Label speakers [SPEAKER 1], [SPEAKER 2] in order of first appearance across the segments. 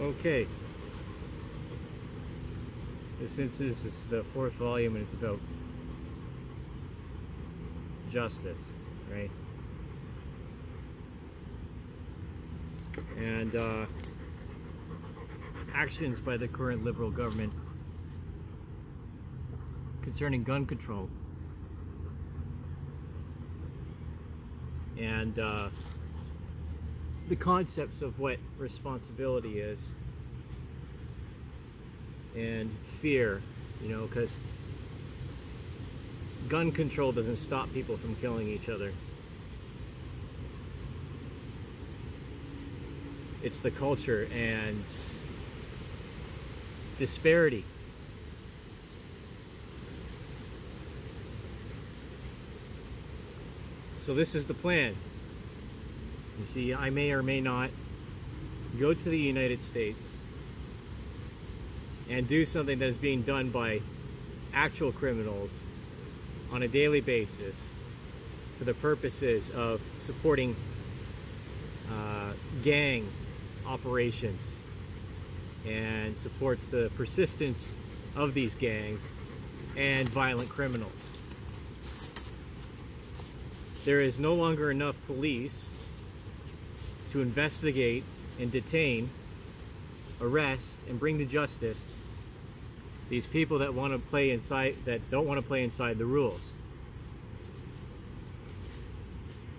[SPEAKER 1] Okay. Since this is the 4th volume and it's about justice, right? And actions by the current Liberal government concerning gun control and the concepts of what responsibility is and fear, you know, because gun control doesn't stop people from killing each other. It's the culture and disparity. So this is the plan. You see, I may or may not go to the United States and do something that is being done by actual criminals on a daily basis for the purposes of supporting gang operations and supports the persistence of these gangs and violent criminals. There is no longer enough police to investigate and detain, arrest, and bring to justice these people that want to play inside, that don't want to play inside the rules.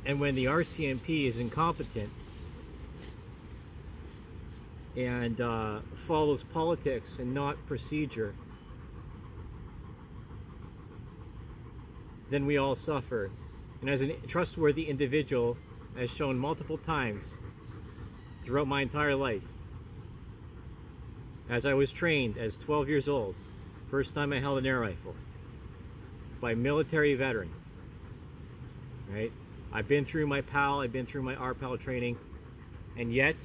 [SPEAKER 1] And when the RCMP is incompetent and follows politics and not procedure, then we all suffer. And as a trustworthy individual, as shown multiple times throughout my entire life, as I was trained as 12 years old, first time I held an air rifle, by a military veteran, right? I've been through my PAL, I've been through my RPAL training, and yet,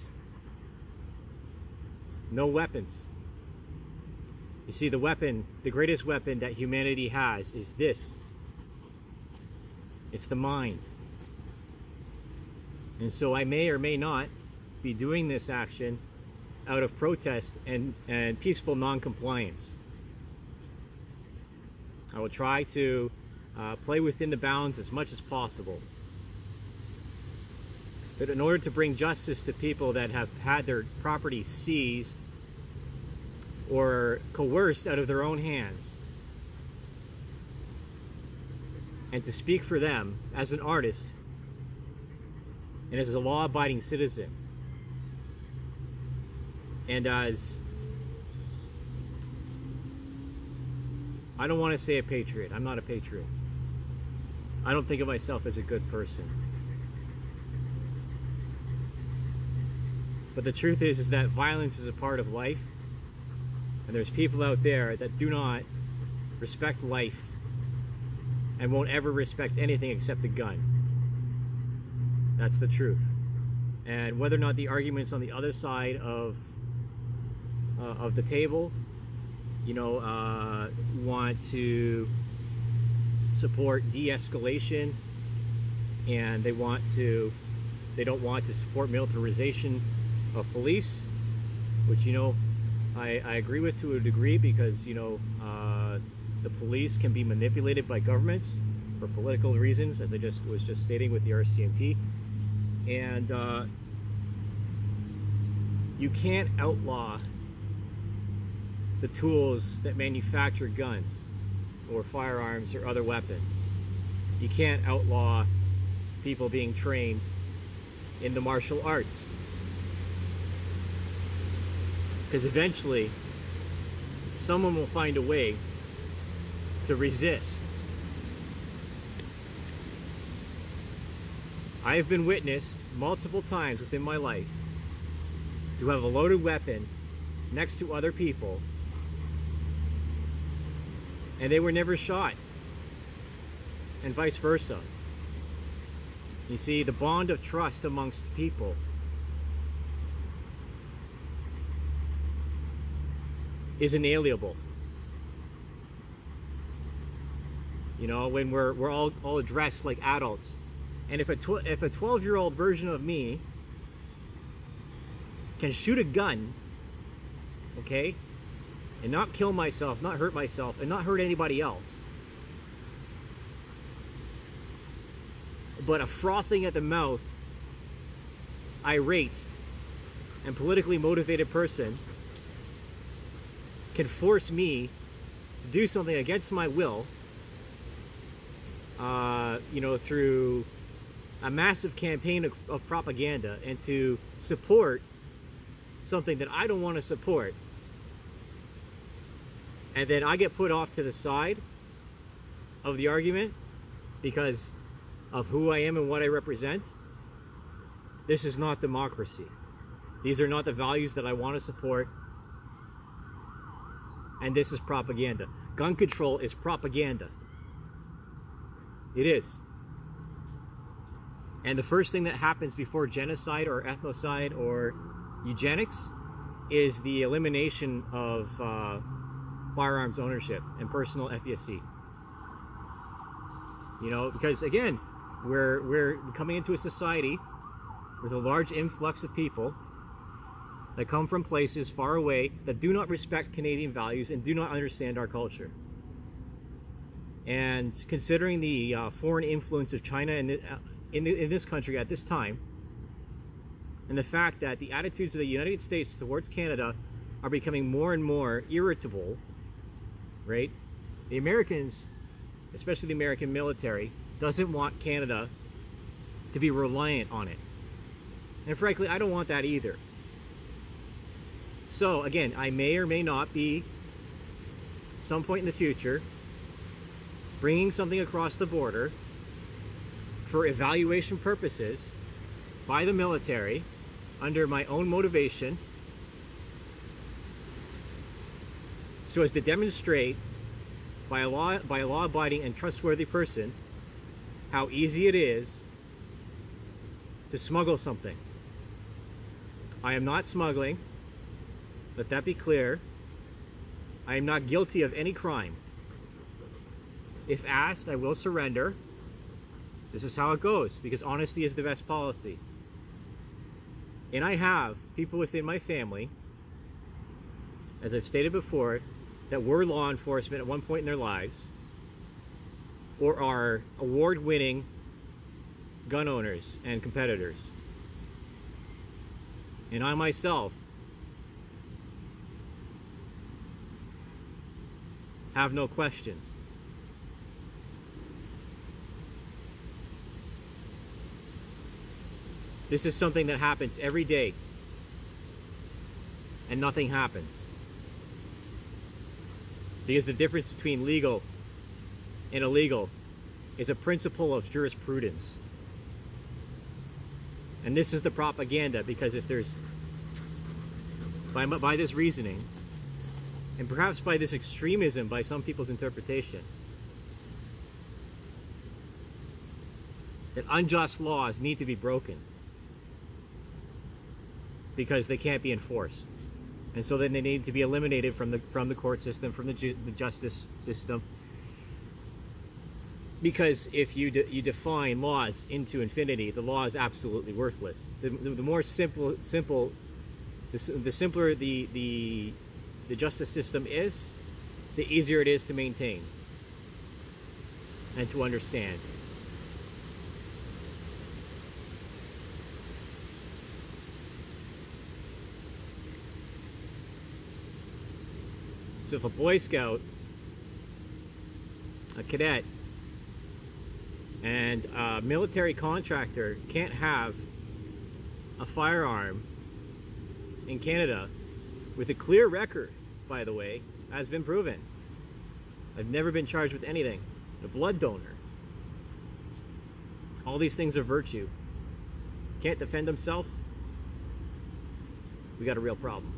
[SPEAKER 1] no weapons. You see, the weapon, the greatest weapon that humanity has is this. It's the mind. And so I may or may not be doing this action out of protest and peaceful non-compliance. I will try to play within the bounds as much as possible. But in order to bring justice to people that have had their property seized or coerced out of their own hands, and to speak for them as an artist and as a law-abiding citizen, and as, I don't want to say a patriot. I'm not a patriot. I don't think of myself as a good person. But the truth is that violence is a part of life, and there's people out there that do not respect life and won't ever respect anything except a gun. That's the truth. And whether or not the arguments on the other side of the table, you know, want to support de-escalation, and they don't want to support militarization of police, which, you know, I agree with to a degree, because, you know, the police can be manipulated by governments for political reasons, as I was just stating with the RCMP. And you can't outlaw the tools that manufacture guns or firearms or other weapons. You can't outlaw people being trained in the martial arts, because eventually someone will find a way to resist. I have been witnessed multiple times within my life to have a loaded weapon next to other people, and they were never shot, and vice versa. You see, the bond of trust amongst people is inalienable. You know, when we're all addressed like adults. And if a 12-year-old version of me can shoot a gun okay? And not kill myself, not hurt myself, and not hurt anybody else. But a frothing at the mouth, irate, and politically motivated person can force me to do something against my will, you know, through a massive campaign of propaganda, and to support something that I don't want to support. And then I get put off to the side of the argument because of who I am and what I represent. This is not democracy. These are not the values that I want to support. And this is propaganda. Gun control is propaganda. It is. And the first thing that happens before genocide or ethnocide or eugenics is the elimination of firearms ownership and personal FESC. You know, because again, we're coming into a society with a large influx of people that come from places far away that do not respect Canadian values and do not understand our culture. And considering the foreign influence of China in this country at this time, and the fact that the attitudes of the United States towards Canada are becoming more and more irritable, right? The Americans, especially the American military, doesn't want Canada to be reliant on it. And frankly, I don't want that either. So again, I may or may not be, some point in the future, bringing something across the border for evaluation purposes by the military under my own motivation, so as to demonstrate by a law-abiding and trustworthy person how easy it is to smuggle something. I am not smuggling. Let that be clear. I am not guilty of any crime. If asked, I will surrender. This is how it goes, because honesty is the best policy. And I have people within my family, as I've stated before, that were law enforcement at one point in their lives, or are award-winning gun owners and competitors. And I myself have no questions. This is something that happens every day, and nothing happens. Because the difference between legal and illegal is a principle of jurisprudence. And this is the propaganda, because if there's, by this reasoning, and perhaps by this extremism by some people's interpretation, that unjust laws need to be broken because they can't be enforced. And so then they need to be eliminated from the court system, from the justice system. Because if you define laws into infinity, the law is absolutely worthless. The more simple, the simpler the justice system is, the easier it is to maintain and to understand. So if a Boy Scout, a cadet, and a military contractor can't have a firearm in Canada, with a clear record, by the way, has been proven. I've never been charged with anything. A blood donor. All these things are virtue. Can't defend himself? We got a real problem.